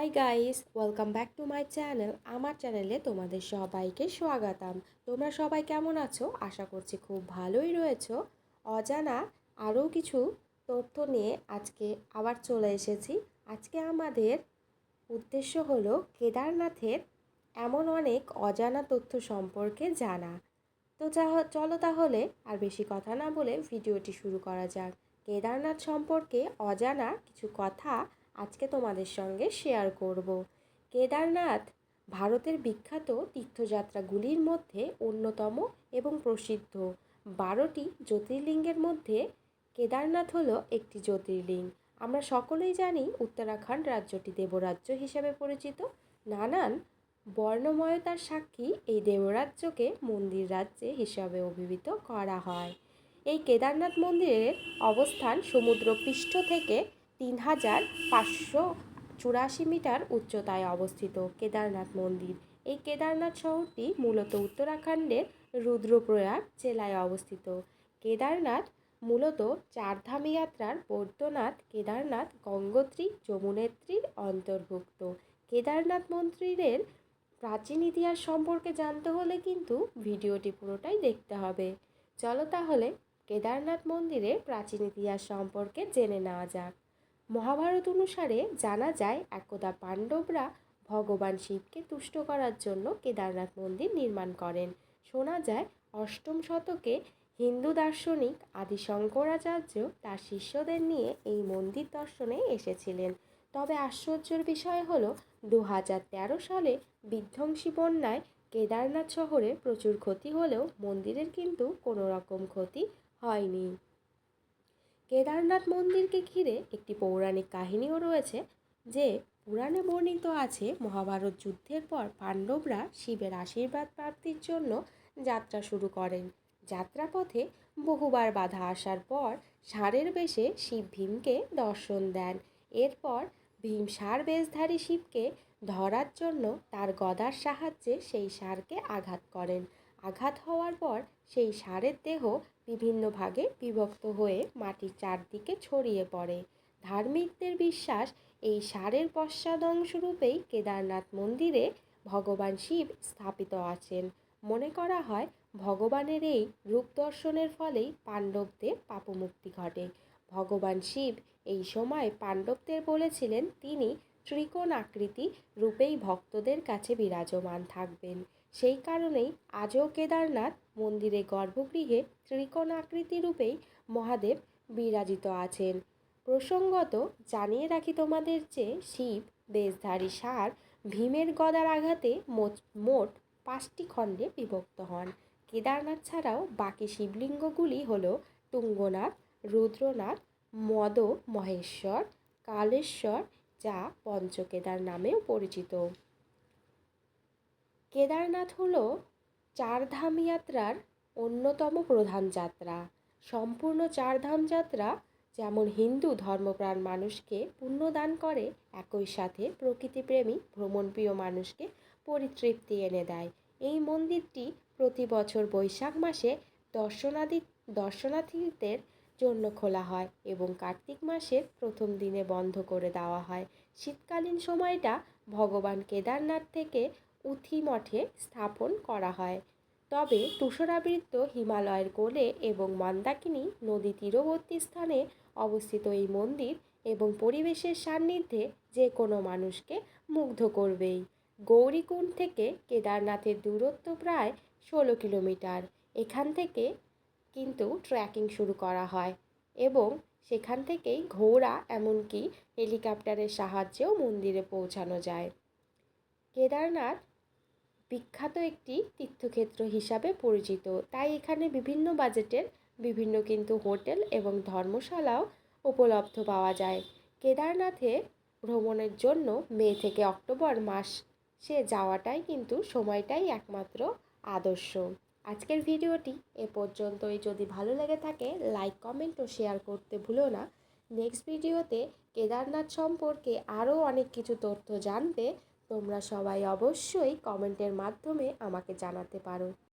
Hi guys, welcome back to my channel. আমার চ্যানেলে তোমাদের সবাইকে স্বাগতম। তোমরা সবাই কেমন আছো? আশা করছি খুব ভালোই রয়েছো। অজানা আরও কিছু তথ্য নিয়ে আজকে আবার চলে এসেছি। আজকে আমাদের উদ্দেশ্য হলো কেদারনাথের এমন অনেক অজানা তথ্য সম্পর্কে জানা। তো চলো তাহলে আর বেশি কথা না বলে ভিডিওটি শুরু করা যাক। কেদারনাথ সম্পর্কে অজানা কিছু কথা আজকে তোমাদের সঙ্গে শেয়ার করব। কেদারনাথ ভারতের বিখ্যাত তীর্থযাত্রাগুলির মধ্যে অন্যতম এবং প্রসিদ্ধ। 12টি জ্যোতির্লিঙ্গের মধ্যে কেদারনাথ হলো একটি জ্যোতির্লিঙ্গ। আমরা সকলেই জানি উত্তরাখণ্ড রাজ্যটি দেবরাজ্য হিসেবে পরিচিত। নানান বর্ণময়তার সাক্ষী এই দেবরাজ্যকে মন্দির রাজ্যে হিসাবে অভিহিত করা হয়। এই কেদারনাথ মন্দিরের অবস্থান সমুদ্রপৃষ্ঠ থেকে 3584 মিটার উচ্চতায় অবস্থিত। কেদারনাথ মন্দির, এই কেদারনাথ শহরটি মূলত উত্তরাখণ্ডের রুদ্রপ্রয়াগ জেলায় অবস্থিত। কেদারনাথ মূলত চারধাম যাত্রার বৈদ্যনাথ, কেদারনাথ, গঙ্গোত্রী, যমুনেত্রীর অন্তর্ভুক্ত। কেদারনাথ মন্দিরের প্রাচীন ইতিহাস সম্পর্কে জানতে হলে কিন্তু ভিডিওটি পুরোটাই দেখতে হবে। চলো তাহলে কেদারনাথ মন্দিরের প্রাচীন ইতিহাস সম্পর্কে জেনে নেওয়া যাক। মহাভারত অনুসারে জানা যায় একদা পাণ্ডবরা ভগবান শিবকে তুষ্ট করার জন্য কেদারনাথ মন্দির নির্মাণ করেন। শোনা যায় অষ্টম শতকে হিন্দু দার্শনিক আদি শঙ্করাচার্য তার শিষ্যদের নিয়ে এই মন্দির দর্শনে এসেছিলেন। তবে আশ্চর্যের বিষয় হলো 2013 সালে বিধ্বংসী বন্যায় কেদারনাথ শহরে প্রচুর ক্ষতি হলেও মন্দিরের কিন্তু কোনো রকম ক্ষতি হয়নি। কেদারনাথ মন্দিরকে ঘিরে একটি পৌরাণিক কাহিনীও রয়েছে, যে পুরাণে বর্ণিত আছে মহাভারত যুদ্ধের পর পাণ্ডবরা শিবের আশীর্বাদ প্রাপ্তির জন্য যাত্রা শুরু করেন। যাত্রাপথে বহুবার বাধা আসার পর ষাঁড়ের বেশে শিব ভীমকে দর্শন দেন। এরপর ভীম ষাঁড় বেশধারী শিবকে ধরার জন্য তার গদার সাহায্যে সেই ষাঁড়কে আঘাত করেন। আঘাত হওয়ার পর সেই ষাঁড়ের দেহ বিভিন্ন ভাগে বিভক্ত হয়ে মাটির চারদিকে ছড়িয়ে পড়ে। ধার্মিকদের বিশ্বাস এই ষাঁড়ের পশ্চাদংশরূপেই কেদারনাথ মন্দিরে ভগবান শিব স্থাপিত আছেন। মনে করা হয় ভগবানের এই রূপ দর্শনের ফলেই পাণ্ডবদের পাপমুক্তি ঘটে। ভগবান শিব এই সময় পাণ্ডবদের বলেছিলেন তিনি ত্রিকোণ আকৃতি রূপেই ভক্তদের কাছে বিরাজমান থাকবেন। সেই কারণেই আজও কেদারনাথ মন্দিরে গর্ভগৃহে ত্রিকোণ আকৃতি রূপেই মহাদেব বিরাজিত আছেন। প্রসঙ্গত জানিয়ে রাখি তোমাদের যে শিব বেশধারী ষাঁড় ভীমের গদার আঘাতে মোট 5টি খণ্ডে বিভক্ত হন। কেদারনাথ ছাড়াও বাকি শিবলিঙ্গগুলি হল তুঙ্গনাথ, রুদ্রনাথ, মদ মহেশ্বর, কালেশ্বর, যা পঞ্চকেদার নামেও পরিচিত। কেদারনাথ হল চারধাম যাত্রার অন্যতম প্রধান যাত্রা। সম্পূর্ণ চারধাম যাত্রা যেমন হিন্দু ধর্মপ্রাণ মানুষকে পুণ্য দান করে, একই সাথে প্রকৃতিপ্রেমী ভ্রমণপ্রিয় মানুষকে পরিতৃপ্তি এনে দেয়। এই মন্দিরটি প্রতি বছর বৈশাখ মাসে দর্শনার্থীদের জন্য খোলা হয় এবং কার্তিক মাসের প্রথম দিনে বন্ধ করে দেওয়া হয়। শীতকালীন সময়টা ভগবান কেদারনাথ থেকে উথি মঠে স্থাপন করা হয়। তবে তুষারাবৃত হিমালয়ের কোলে এবং মন্দাকিনী নদী তীরবর্তী স্থানে অবস্থিত এই মন্দির এবং পরিবেশের সান্নিধ্যে যে কোনো মানুষকে মুগ্ধ করবেই। গৌরীকুণ্ড থেকে কেদারনাথের দূরত্ব প্রায় 16 কিলোমিটার। এখান থেকে কিন্তু ট্রেকিং শুরু করা হয় এবং সেখান থেকেই ঘোড়া এমনকি হেলিকপ্টারের সাহায্যেও মন্দিরে পৌঁছানো যায়। কেদারনাথ বিখ্যাত একটি তীর্থক্ষেত্র হিসাবে পরিচিত, তাই এখানে বিভিন্ন বাজেটের বিভিন্ন কিন্তু হোটেল এবং ধর্মশালাও উপলব্ধ পাওয়া যায়। কেদারনাথে ভ্রমণের জন্য মে থেকে অক্টোবর মাসে যাওয়াটাই কিন্তু সময়টাই একমাত্র আদর্শ। আজকের ভিডিওটি এ পর্যন্তই। যদি ভালো লেগে থাকে লাইক, কমেন্ট ও শেয়ার করতে ভুলো না। নেক্সট ভিডিওতে কেদারনাথ সম্পর্কে আরও অনেক কিছু তথ্য জানতে তোমরা সবাই অবশ্যই কমেন্টের মাধ্যমে আমাকে জানাতে পারো।